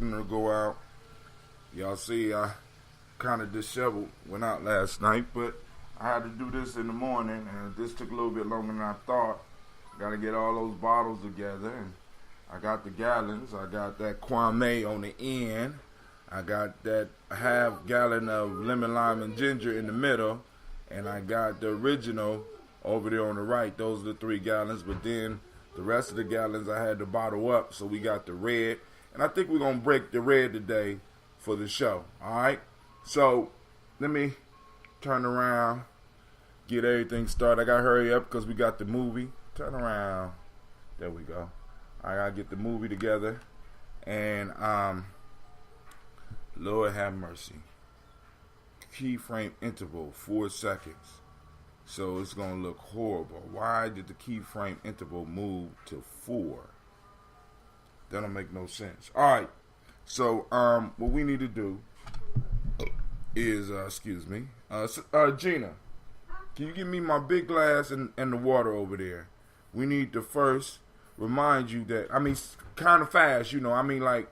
to go out. Y'all see, I kind of disheveled. Went out last night, but I had to do this in the morning, and this took a little bit longer than I thought. Got to get all those bottles together, and I got the gallons. I got that Gye-Nyame on the end. I got that half gallon of lemon, lime, and ginger in the middle, and I got the original over there on the right. Those are the 3 gallons, but then the rest of the gallons I had to bottle up, so we got the red. And I think we're going to break the red today for the show, all right? So let me turn around, get everything started. I got to hurry up because we got the movie. Turn around. There we go. I got to get the movie together. And, Lord have mercy. Keyframe interval, 4 seconds. So it's going to look horrible. Why did the keyframe interval move to 4? That don't make no sense. All right. So what we need to do is, Gina, can you give me my big glass and the water over there? We need to first remind you that, kind of fast, like,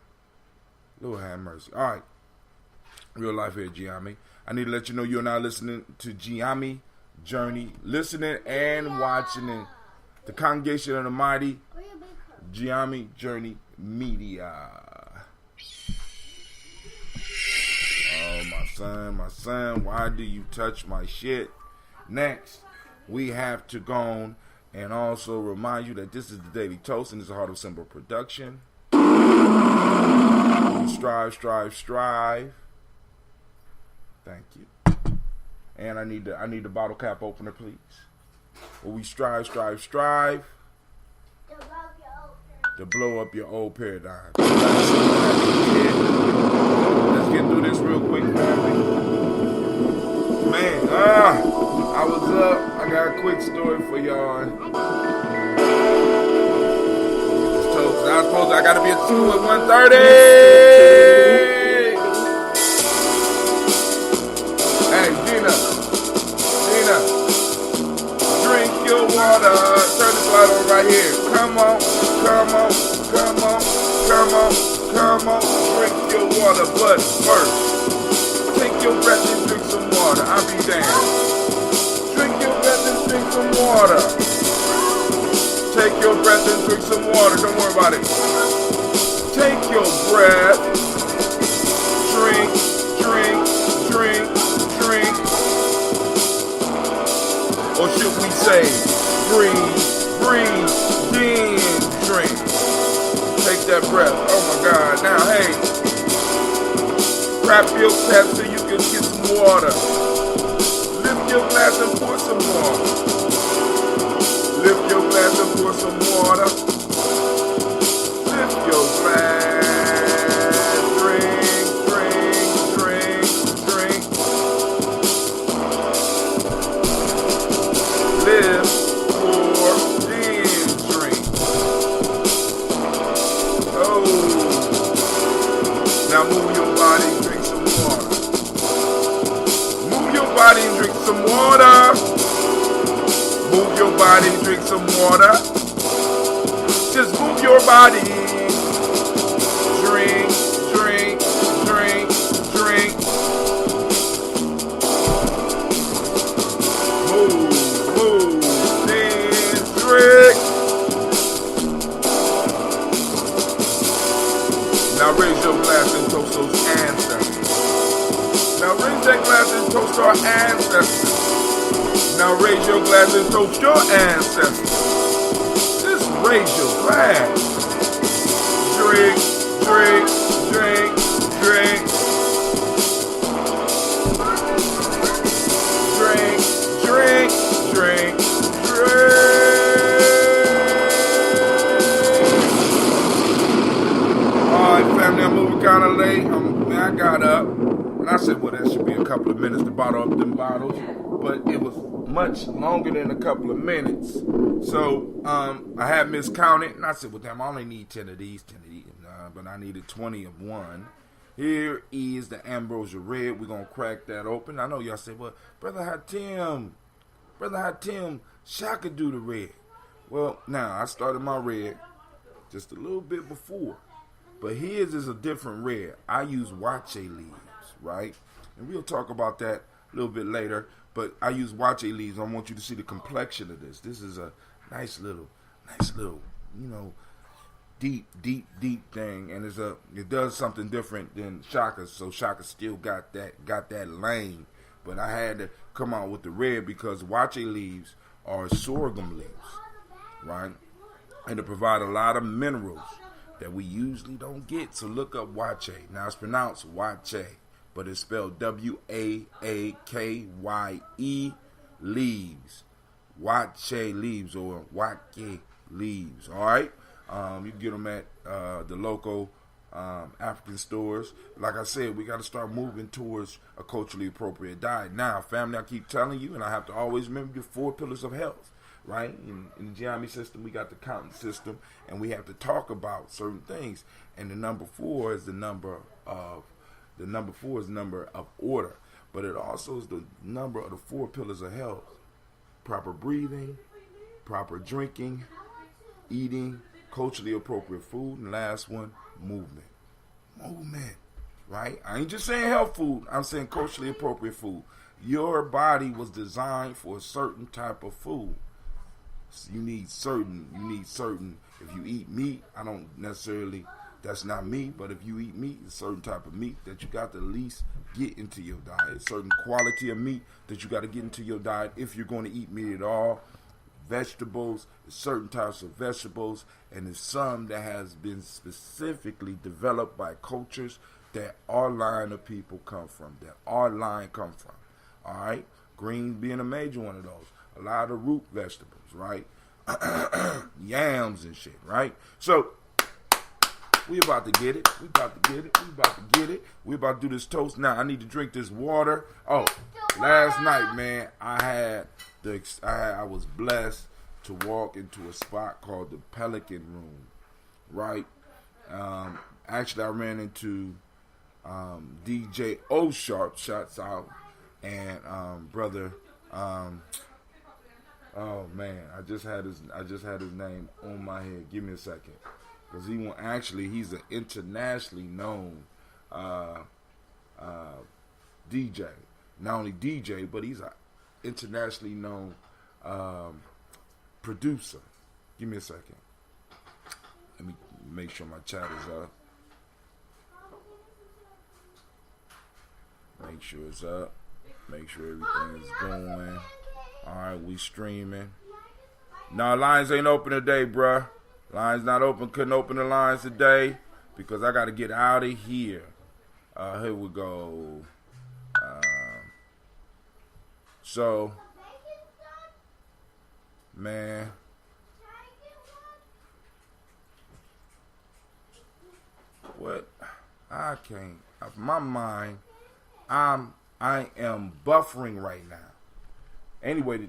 Lord have mercy. All right. Real life here, Gye-Nyame. I need to let you know you're now listening to Gye-Nyame Journey, listening and watching the Congregation of the Mighty, Gye-Nyame Journey Media. Oh, my son, why do you touch my shit? Next, we have to go on and also remind you that this is the Daily Toast and it's a Heart of Simple production. Strive. Thank you. And I need the bottle cap opener, please. Well, we strive to blow up your old paradigm. Let's get through this real quick, family. Man, I was up. I got a quick story for y'all. I gotta be at school at 1:30. Hey, Gina, drink your water. Turn this light on right here. Come on. Drink your water, but first, take your breath and drink some water. I'll be damned. Drink your breath and drink some water. Take your breath and drink some water. Don't worry about it. Take your breath. Drink. Or should we say, breathe, then drink. Take that breath. Oh my God. Now, hey, grab your tap so you can get some water. Lift your glass and pour some water. Lift your glass and pour some water. Lift your glass. Drink. Live, pour, then drink. Oh. Now move your body and drink some water. Move your body and drink some water. Move your body and drink some water. Just move your body. Drink. Move, then drink. Now raise your glass and toast those ancestors. Now raise that glass and toast our ancestors. Now raise your glass and toast your ancestors. Just raise your glass. Drink. Alright, family, I'm moving kind of late. I got up and I said, well, that should be a couple of minutes to bottle up them bottles. But it was much longer than a couple of minutes. So I had miscounted and I said, well, damn, I only need 10 of these. But I needed 20 of one. Here is the Ambrosia Red. We're going to crack that open. I know y'all say, well, Brother Hatim, Shaka do the red. Well, now, I started my red just a little bit before. But his is a different red. I use wache leaves, right? And we'll talk about that a little bit later. But I use wache leaves. I want you to see the complexion of this. This is a nice little, deep thing, and it does something different than Shaka's. So Shaka still got that lane, but I had to come out with the red because wache leaves are sorghum leaves, right? And they provide a lot of minerals that we usually don't get. So look up wache. Now it's pronounced wache, but it's spelled W-A-A-K-Y-E leaves. Wache leaves or wake leaves. All right. You can get them at the local African stores. Like I said, we got to start moving towards a culturally appropriate diet. Now, family, I keep telling you, and I have to always remember the 4 pillars of health, right? In the Gye-Nyame system, we got the counting system, and we have to talk about certain things. And the number 4 is the number of order, but it also is the number of the 4 pillars of health: proper breathing, proper drinking, eating culturally appropriate food, and last one, movement, right? I ain't just saying health food, I'm saying culturally appropriate food. Your body was designed for a certain type of food. So you need certain, if you eat meat, that's not me, but if you eat meat, a certain type of meat that you got to at least get into your diet, a certain quality of meat that you got to get into your diet if you're going to eat meat at all. Vegetables, certain types of vegetables, and there's some that has been specifically developed by cultures that our line of people come from, All right, greens being a major one of those. A lot of root vegetables, right? Yams and shit, right? So we about to get it. We about to do this toast. Now I need to drink this water. Oh, last night, man, I was blessed to walk into a spot called the Pelican Room, right? Actually, I ran into DJ O Sharp, shots out, and brother. Oh man, I just had his name on my head. Give me a second, because he's an internationally known DJ. Not only DJ, but he's an internationally known producer. Give me a second. Let me make sure my chat is up. Make sure it's up. Make sure everything is going. Alright, we streaming. No, lines ain't open today, bruh. Lines not open. Couldn't open the lines today because I got to get out of here. Here we go. So, man, what? I can't. My mind, I am buffering right now. Anyway,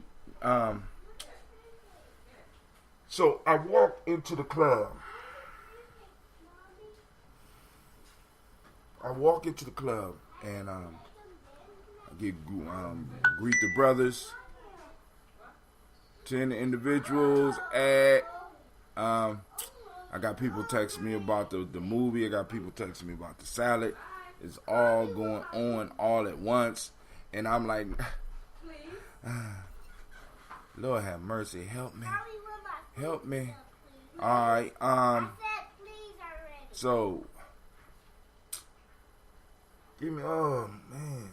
so I walked into the club. And I greet the brothers, 10 individuals. I got people texting me about the movie. I got people texting me about the salad. It's all going on all at once, and I'm like, Lord have mercy, help me. All right, so give me, oh man.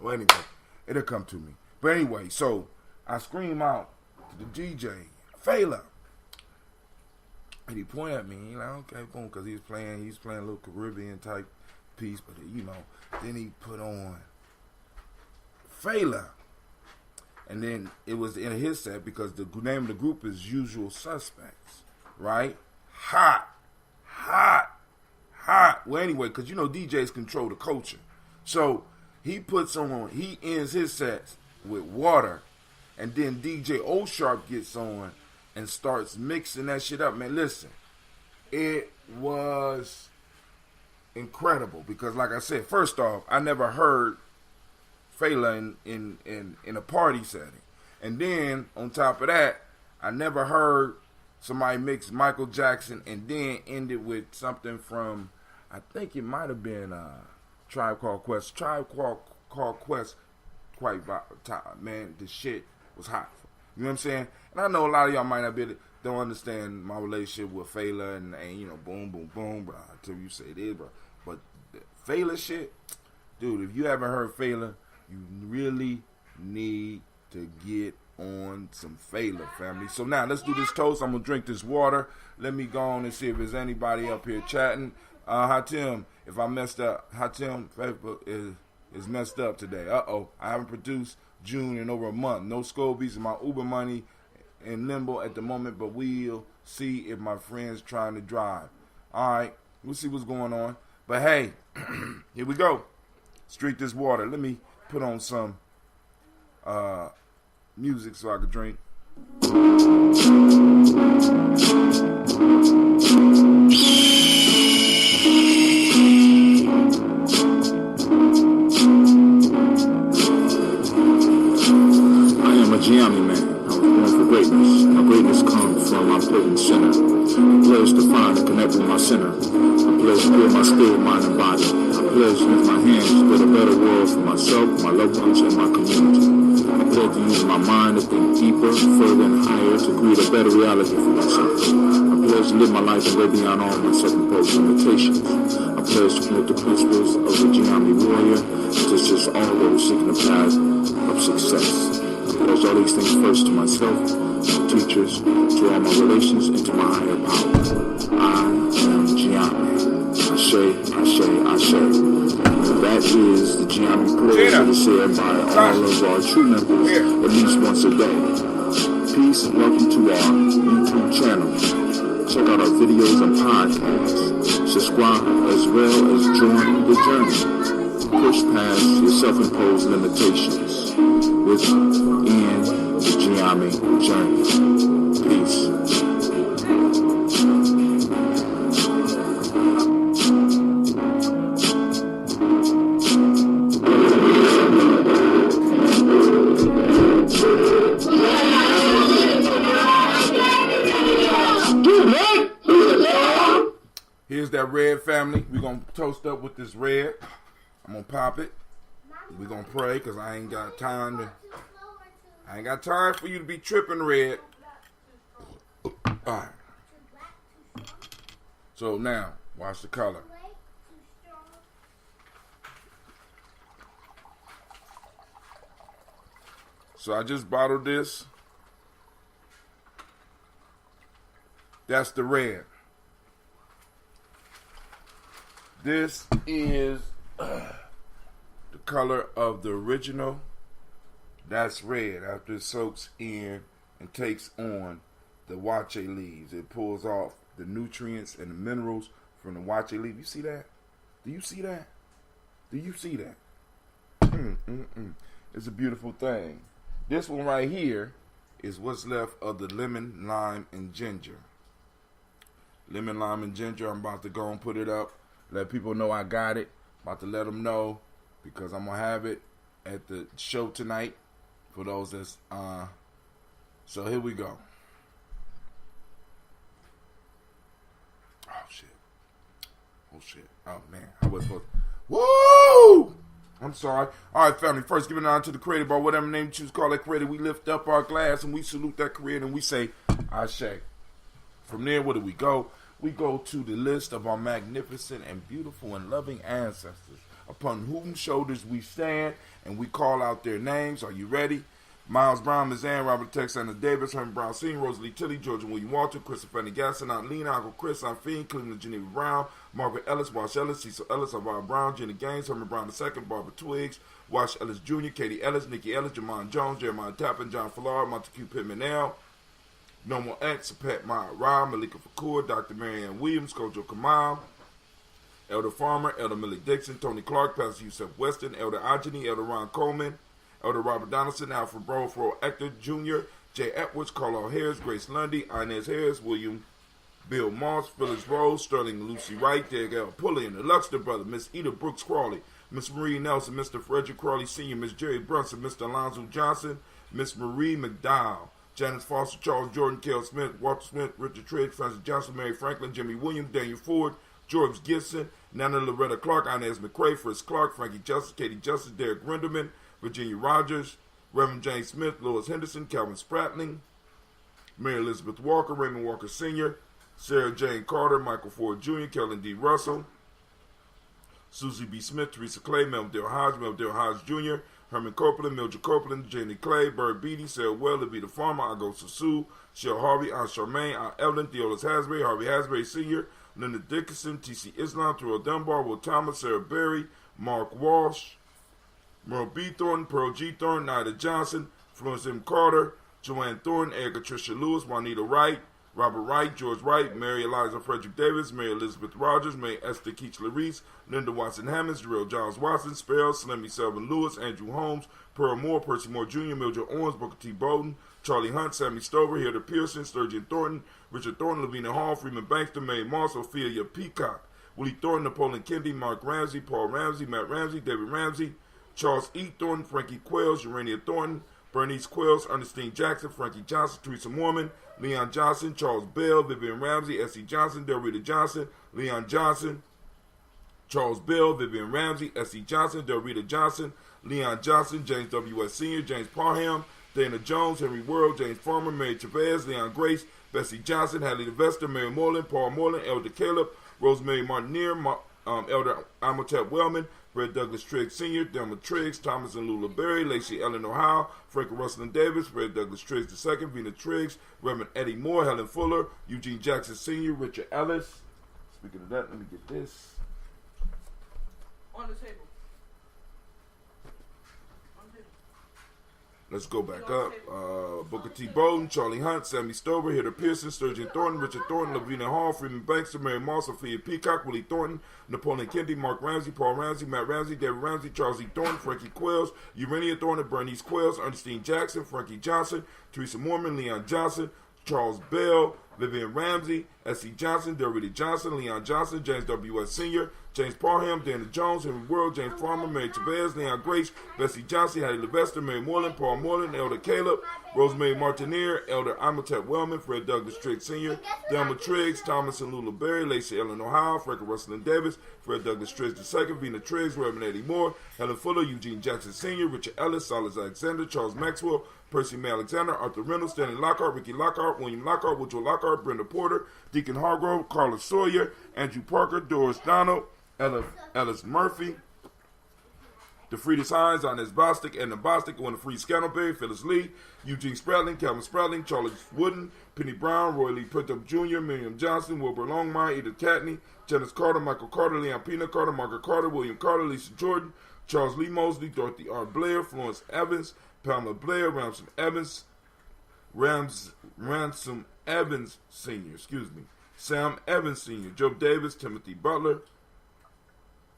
Well, anyway, it'll come to me. But anyway, so I scream out to the DJ, Fela. And he pointed at me. He's like, okay, boom, because he's playing a little Caribbean type piece. But, then he put on Fela. And then it was in his set because the name of the group is Usual Suspects, right? Hot. Well, anyway, because, DJs control the culture. So he ends his sets with Water, and then DJ O Sharp gets on and starts mixing that shit up. Man, listen, it was incredible because, like I said, first off, I never heard Fela in a party setting, And then, on top of that, I never heard somebody mix Michael Jackson and then ended with something from, I think it might have been Tribe Called Quest. Tribe Called Quest, quite time, man. The shit was hot. You know what I'm saying? And I know a lot of y'all might not don't understand my relationship with Fela and you know, boom, boom, boom, bro. Until you say this, bro. But the Fela shit, dude, if you haven't heard Fela, you really need to get on some Fela, family. So now, let's do this toast. I'm going to drink this water. Let me go on and see if there's anybody up here chatting. Hatim, if I messed up, Hatim is messed up today. Uh-oh. I haven't produced June in over a month. No Scobies and my Uber money in limbo at the moment, but we'll see if my friend's trying to drive. All right. We'll see what's going on. But hey, here we go. Let's drink this water. Let me put on some music so I can drink. Gye-Nyame man, I was born for greatness. My greatness comes from my potent sinner. I pledge to find and connect with my sinner. I pledge to build my spirit, mind, and body. I pledge to use my hands to build a better world for myself, my loved ones, and my community. I pledge to use my mind to think deeper, further, and higher to create a better reality for myself. I pledge to live my life and go beyond all my self-imposed limitations. I pledge to promote the principles of the Gye-Nyame warrior to assist all those seeking the path of success. I pledge all these things first to myself, to teachers, to all my relations, and to my higher power. I am Gye-Nyame. Ashe, Ashe, Ashe. That is the Gye-Nyame prayer that is said by all of our true members at least once a day. Peace and welcome to our YouTube channel. Check out our videos and podcasts. Subscribe as well as join the journey. Push past your self-imposed limitations within the Gye-Nyame journey. Peace. Here's that red, family. We're going to toast up with this red. I'm going to pop it. We're going to pray because I ain't got time for you to be tripping, red. All right. So now, watch the color. So I just bottled this. That's the red. This is the color of the original. That's red after it soaks in and takes on the wache leaves. It pulls off the nutrients and the minerals from the wache leaf. You see that? Do you see that? Do you see that? It's a beautiful thing. This one right here is what's left of the lemon, lime, and ginger. Lemon, lime, and ginger. I'm about to go and put it up. Let people know I got it. About to let them know because I'm going to have it at the show tonight for those that's, so here we go. Oh, shit. Oh, man. I was supposed to. Woo! I'm sorry. All right, family. First, giving honor to the creator, by whatever name you choose to call that creator. We lift up our glass and we salute that creator and we say, Ashe. From there, where do we go? We go to the list of our magnificent and beautiful and loving ancestors, upon whose shoulders we stand, and we call out their names. Are you ready? Miles Brown, Ms. Ann, Robert Tex, Anna Davis, Herman Brown Sr., Rosalie Tilly, Georgia William Walter, Christopher Gasson, Aunt Lena, Uncle Chris, Aunt Fiend, Cleveland Geneva Brown, Margaret Ellis, Wash Ellis, Cecil Ellis, Alvaro Brown, Jenny Gaines, Herman Brown II, Barbara Twiggs, Wash Ellis Jr., Katie Ellis, Nikki Ellis, Jamon Jones, Jeremiah Tappan, John Fallard, Montague Pittman L., Normal X, Pat Maya Ra, Malika Fakur, Dr. Marianne Williams, Kojo Kamal, Elder Farmer, Elder Millie Dixon, Tony Clark, Pastor Yusef Weston, Elder Ajani, Elder Ron Coleman, Elder Robert Donaldson, Alfred Brofro Ector Jr., Jay Edwards, Carlo Harris, Grace Lundy, Inez Harris, William Bill Moss, Phyllis Rose, Sterling Lucy Wright, Daniel Pulley, and the Luxter brother, Miss Eda Brooks Crawley, Miss Marie Nelson, Mr. Frederick Crawley Sr., Miss Jerry Brunson, Mr. Alonzo Johnson, Miss Marie McDowell, Janice Foster, Charles Jordan, Kel Smith, Walter Smith, Richard Triggs, Francis Johnson, Mary Franklin, Jimmy Williams, Daniel Ford, George Gibson, Nana Loretta Clark, Inez McCrae, Fritz Clark, Frankie Justice, Katie Justice, Derek Renderman, Virginia Rogers, Reverend James Smith, Lois Henderson, Calvin Spratling, Mary Elizabeth Walker, Raymond Walker Sr., Sarah Jane Carter, Michael Ford Jr., Kellen D. Russell, Susie B. Smith, Teresa Clay, Melville Hodge Jr., Herman Copeland, Mildred Copeland, Jenny Clay, Bird Beatty, Sarah Well, Levita Farmer, Ago Sue, Shell Harvey, Aunt Charmaine, Aunt Evelyn, Theolis Hasbury, Harvey Hasbury Sr., Linda Dickinson, T.C. Islam, Terrell Dunbar, Will Thomas, Sarah Berry, Mark Walsh, Merle B. Thornton, Pearl G. Thornton, Nida Johnson, Florence M. Carter, Joanne Thornton, Erica Tricia Lewis, Juanita Wright, Robert Wright, George Wright, Mary Eliza Frederick Davis, Mary Elizabeth Rogers, Mary Esther Keach-Larice, Linda Watson Hammonds, Darrell Giles Watson, Sparrow, Slimmy Selvin Lewis, Andrew Holmes, Pearl Moore, Percy Moore Jr., Mildred Owens, Booker T. Bowden, Charlie Hunt, Sammy Stover, Hilda Pearson, Sturgeon Thornton, Richard Thornton, Lavina Hall, Freeman Bankston, Mary Moss, Ophelia Peacock, Willie Thornton, Napoleon Kennedy, Mark Ramsey, Paul Ramsey, Matt Ramsey, David Ramsey, Charles E. Thornton, Frankie Quells, Urania Thornton, Bernice Quells, Ernestine Jackson, Frankie Johnson, Teresa Mormon, Leon Johnson, Charles Bell, Vivian Ramsey, S.E. Johnson, Delrita Johnson, Leon Johnson, Charles Bell, Vivian Ramsey, S.E. Johnson, Delrita Johnson, Leon Johnson, James W.S. Sr., James Parham, Dana Jones, Henry World, James Farmer, Mary Chavez, Leon Grace, Bessie Johnson, Hadley DeVesta, Mary Moreland, Paul Moreland, Elder Caleb, Rosemary Martineer, Elder Amotet Wellman, Fred Douglas Triggs Sr., Delma Triggs, Thomas and Lula Berry, Lacey Ellen O'Howe, Frank Russell and Davis, Fred Douglas Triggs II, Vina Triggs, Reverend Eddie Moore, Helen Fuller, Eugene Jackson Sr., Richard Ellis. Speaking of that, let me get this. On the table. Let's go back up. Booker T. Bowden, Charlie Hunt, Sammy Stover, Hilda Pearson, Sturgeon Thornton, Richard Thornton, Lavina Hall, Freeman Bankster, Mary Moss, Sophia Peacock, Willie Thornton, Napoleon Kennedy, Mark Ramsey, Paul Ramsey, Matt Ramsey, David Ramsey, Charles E. Thornton, Frankie Quells, Urania Thornton, Bernice Quells, Ernestine Jackson, Frankie Johnson, Teresa Mormon, Leon Johnson, Charles Bell, Vivian Ramsey, S.E. Johnson, Delrita Johnson, Leon Johnson, James W.S. Sr., James Parham, Dana Jones, Henry World, James Farmer, Mary Chavez, Leon Grace, Bessie Johnson, Hattie Levester, Mary Moreland, Paul Moreland, Elder Caleb, Rosemary Martineer, Elder Amotet Wellman, Fred Douglas Triggs Sr., Delma Triggs, Thomas and Lula Berry, Lacey Ellen O'Howe, Frank Russell and Davis, Fred Douglas Triggs II, Vina Triggs, Reverend Eddie Moore, Helen Fuller, Eugene Jackson Sr., Richard Ellis, Silas Alexander, Charles Maxwell, Percy May Alexander, Arthur Reynolds, Stanley Lockhart, Ricky Lockhart, William Lockhart, Woodrow Lockhart, Brenda Porter, Deacon Hargrove, Carla Sawyer, Andrew Parker, Doris Donald, Ellis Murphy, DeFriedis Hines, Inez Bostic, Edna Bostic, Winifred Scantleberry, Phyllis Lee, Eugene Spratling, Calvin Spratling, Charles Wooden, Penny Brown, Roy Lee Pinto Jr., Miriam Johnson, Wilbur Longmire, Edith Catney, Janice Carter, Michael Carter, Leon Pina Carter, Margaret Carter, William Carter, Lisa Jordan, Charles Lee Mosley, Dorothy R. Blair, Florence Evans, Pamela Blair, Ransom Evans Sr., Sam Evans Sr., Joe Davis, Timothy Butler.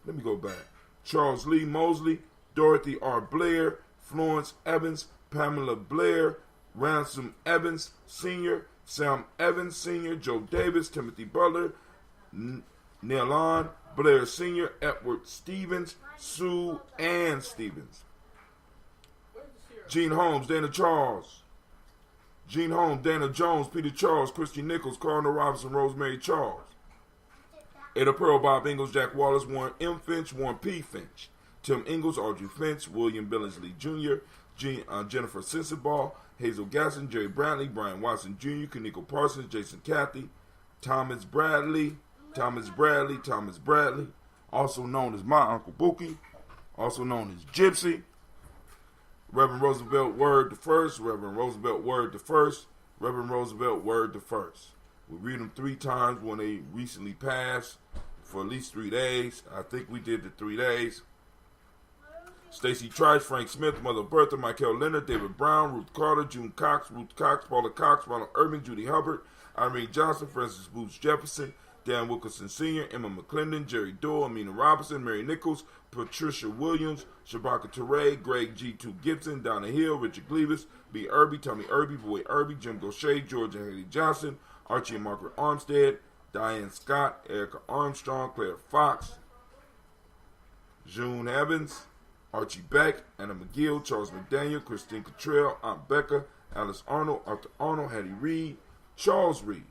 Let me go back. Charles Lee Mosley, Dorothy R. Blair, Florence Evans, Pamela Blair, Ransom Evans Sr., Sam Evans Sr., Joe Davis, Timothy Butler, Neilon Blair Sr., Edward Stevens, Sue Ann Stevens. Gene Holmes, Dana Charles. Gene Holmes, Dana Jones, Peter Charles, Christy Nichols, Cardinal Robinson, Rosemary Charles. Ada Pearl, Bob Ingalls, Jack Wallace, Warren M. Finch, Warren P. Finch. Tim Ingalls, Audrey Finch, William Billingsley Jr., Jennifer Sensabaugh, Hazel Gasson, Jerry Bradley, Brian Watson Jr., Kaniko Parsons, Jason Cathy, Thomas Bradley, also known as my Uncle Bookie, also known as Gypsy, Reverend Roosevelt Word the First, Reverend Roosevelt Word the First, Reverend Roosevelt Word the First. We read them 3 times when they recently passed for at least 3 days. I think we did the 3 days. Stacy Trice, Frank Smith, Mother Bertha, Michael Leonard, David Brown, Ruth Carter, June Cox, Ruth Cox, Paula Cox, Ronald Irving, Judy Hubbard, Irene Johnson, Francis Booth Jefferson, Dan Wilkerson Sr., Emma McClendon, Jerry Doyle, Amina Robinson, Mary Nichols, Patricia Williams, Shabaka Teray, Greg G2 Gibson, Donna Hill, Richard Gleavis, B. Irby, Tommy Irby, Boy Irby, Jim Gaucher, George and Haley Johnson, Archie and Margaret Armstead, Diane Scott, Erica Armstrong, Claire Fox, June Evans, Archie Beck, Anna McGill, Charles McDaniel, Christine Cottrell, Aunt Becca, Alice Arnold, Arthur Arnold, Hattie Reed, Charles Reed,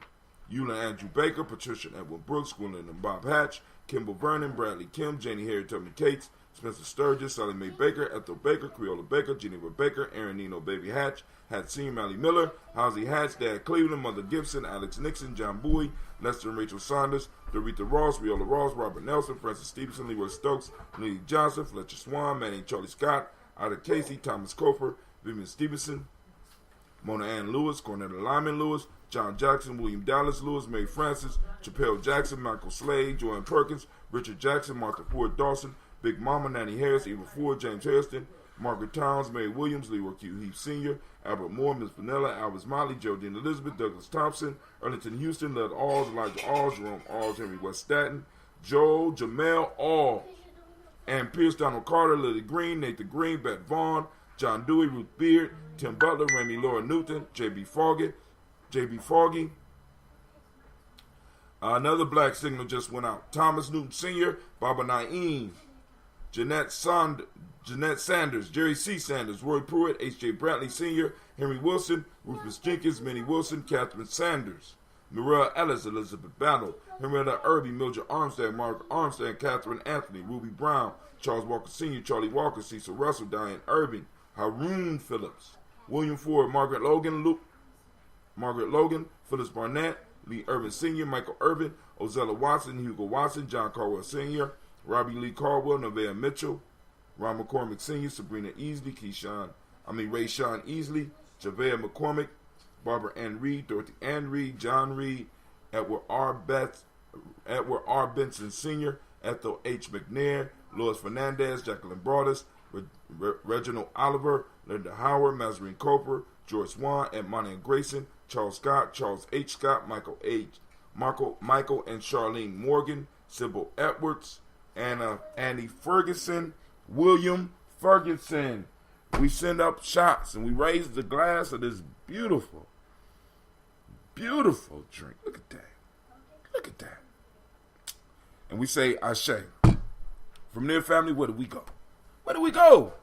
Eula Andrew Baker, Patricia Edwin Brooks, Gwendolyn and Bob Hatch, Kimball Vernon, Bradley Kim, Janie Harriet Tubman Cates, Spencer Sturgis, Sally Mae Baker, Ethel Baker, Creola Baker, Geneva Baker, Aaron Nino Baby Hatch, Hat Senior, Mally Miller, Housie Hatch, Dad Cleveland, Mother Gibson, Alex Nixon, John Bowie, Lester and Rachel Saunders, Doretha Ross, Viola Ross, Robert Nelson, Francis Stevenson, Leroy Stokes, Lily Johnson, Fletcher Swan, Manny Charlie Scott, Ida Casey, Thomas Cofer, Vivian Stevenson, Mona Ann Lewis, Cornetta Lyman Lewis, John Jackson, William Dallas Lewis, Mary Francis, Chappelle Jackson, Michael Slade, Joanne Perkins, Richard Jackson, Martha Ford Dawson, Big Mama, Nanny Harris, Eva Ford, James Hairston, Margaret Towns, Mary Williams, Leroy Q. Heath Sr., Albert Moore, Miss Vanilla, Alvis Molly, Geraldine Elizabeth, Douglas Thompson, Erlington Houston, Led Alls, Elijah Alls, Jerome Alls, Henry West Staten, Joel, Jamel All, and Pierce Donald Carter, Lily Green, Nathan Green, Beth Vaughn, John Dewey, Ruth Beard, Tim Butler, Remy Laura Newton, J.B. Foggy. Another black signal just went out. Thomas Newton Sr., Baba Naeem, Jeanette Sanders, Jerry C. Sanders, Roy Pruitt, H.J. Bradley Sr., Henry Wilson, Rufus Jenkins, Minnie Wilson, Catherine Sanders, Mirella Ellis, Elizabeth Battle, Henrietta Irby, Mildred Armstead, Margaret Armstead, Catherine Anthony, Ruby Brown, Charles Walker Sr., Charlie Walker, Cecil Russell, Diane Irving, Haroon Phillips, William Ford, Margaret Logan, Phyllis Barnett, Lee Irvin Sr., Michael Irvin, Ozella Watson, Hugo Watson, John Caldwell Sr., Robbie Lee Caldwell, Nevaeh Mitchell, Ron McCormick Sr., Sabrina Easley, Ray Sean Easley, Javea McCormick, Barbara Ann Reed, Dorothy Ann Reed, John Reed, Edward R. Benson Sr., Ethel H. McNair, Lois Fernandez, Jacqueline Broadus, Reginald Oliver, Linda Howard, Mazarine Coper, George Swan, Edmond and Grayson, Charles Scott, Charles H. Scott, Michael and Charlene Morgan, Sybil Edwards, Annie Ferguson, William Ferguson. We send up shots and we raise the glass of this beautiful, beautiful drink. Look at that. Look at that. And we say, Ashe. From there, family, where do we go? Where do we go?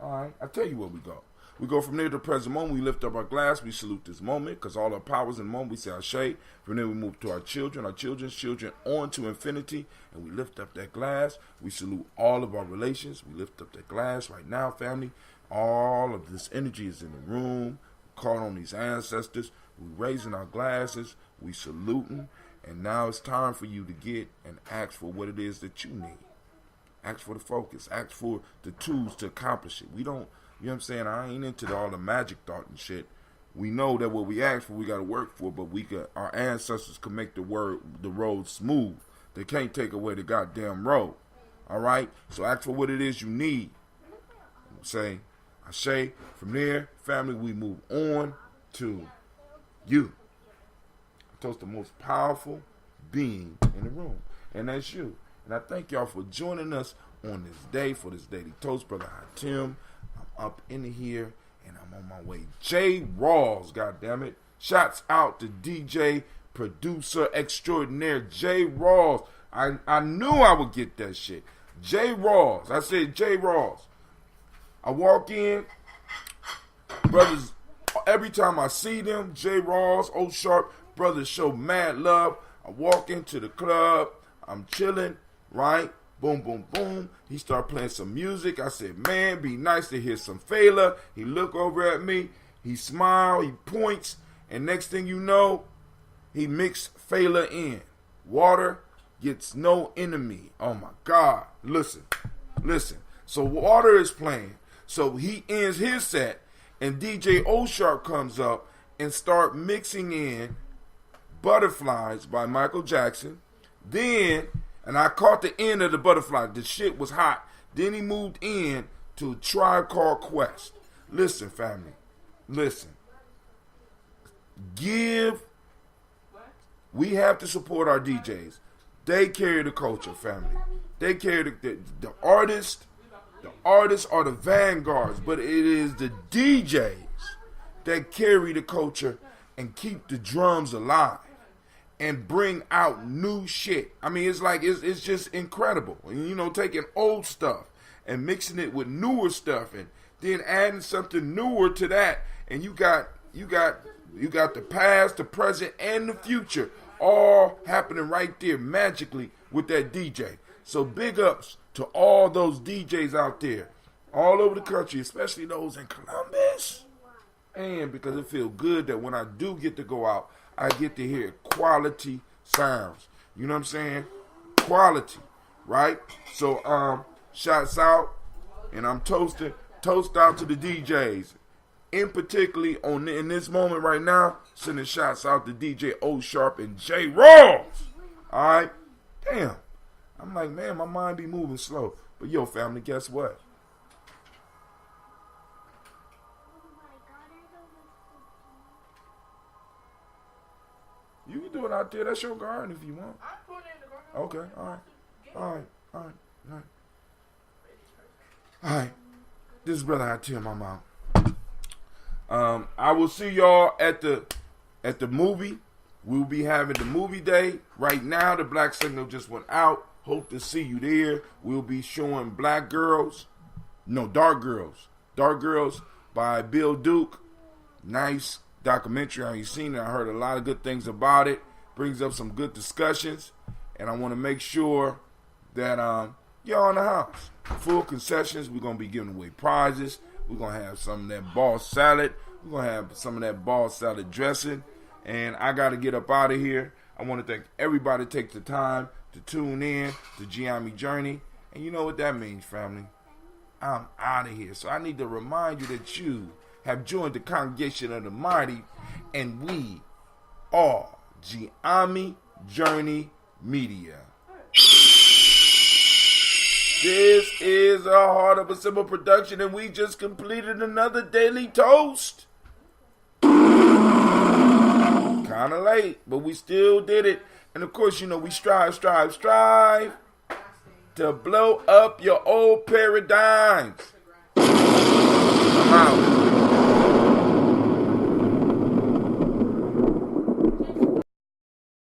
All right, I'll tell you where we go. We go from there to the present moment. We lift up our glass. We salute this moment because all our powers in the moment. We say Ashe. From there, we move to our children's children, on to infinity. And we lift up that glass. We salute all of our relations. We lift up that glass right now, family. All of this energy is in the room. We call on these ancestors. We raising our glasses. We saluting. And now it's time for you to get and ask for what it is that you need. Ask for the focus. Ask for the tools to accomplish it. We don't, you know what I'm saying? I ain't into all the magic thought and shit. We know that what we ask for, we got to work for, but our ancestors can make the road smooth. They can't take away the goddamn road. All right? So ask for what it is you need. Say, Ashe. From there, family, we move on to you. Toast the most powerful being in the room, and that's you. And I thank y'all for joining us on this day, for this Daily Toast. Brother Hatim, I'm up in here, and I'm on my way. Jay Rawls, goddammit. Shouts out to DJ, producer extraordinaire, Jay Rawls. I knew I would get that shit. Jay Rawls. I said Jay Rawls. I walk in, brothers, every time I see them, Jay Rawls, O Sharp, brothers show mad love. I walk into the club, I'm chilling, right? Boom, boom, boom. He start playing some music. I said, man, be nice to hear some Fela. He look over at me, he smile, he points, and next thing you know, he mixed Fela in. Water gets no enemy. Oh my God. Listen. So Water is playing. So he ends his set, and DJ O Sharp comes up and start mixing in Butterflies by Michael Jackson. Then, and I caught the end of the Butterfly. The shit was hot. Then he moved in to a Tribe Called Quest. Listen, family. Listen. We have to support our DJs. They carry the culture, family. They carry the artists. The artists are the vanguards, but it is the DJs that carry the culture and keep the drums alive and bring out new shit. I mean, it's like, it's just incredible. You know, taking old stuff and mixing it with newer stuff and then adding something newer to that, and you got the past, the present, and the future all happening right there magically with that DJ. So big ups to all those DJs out there all over the country, especially those in Columbus. And because it feels good that when I do get to go out, I get to hear quality sounds. You know what I'm saying? Quality, right? So shouts out, and I'm toasting. Toast out to the DJs. In particularly in this moment right now, sending shots out to DJ O Sharp and J Rawls. Alright? Damn. I'm like, man, my mind be moving slow. But yo, family, guess what? You can do it out there. That's your garden if you want. I'm putting it in the garden. Okay, alright. Alright. This is Brother I Tell My Mom. I will see y'all at the movie. We'll be having the movie day. Right now, the Black Signal just went out. Hope to see you there. We'll be showing Dark Girls by Bill Duke. Nice documentary. I ain't seen it. I heard a lot of good things about it. Brings up some good discussions. And I want to make sure that y'all in the house. Full concessions. We're going to be giving away prizes. We're going to have some of that ball salad. We're going to have some of that ball salad dressing. And I got to get up out of here. I want to thank everybody that takes the time to tune in to Gye-Nyame Journey. And you know what that means, family. I'm out of here. So I need to remind you that you have joined the congregation of the mighty. And we are Gye-Nyame Journey Media. This is a Heart of a Simple production, and we just completed another daily toast. Kind of late, but we still did it. And of course, you know, we strive to blow up your old paradigms. I'm out.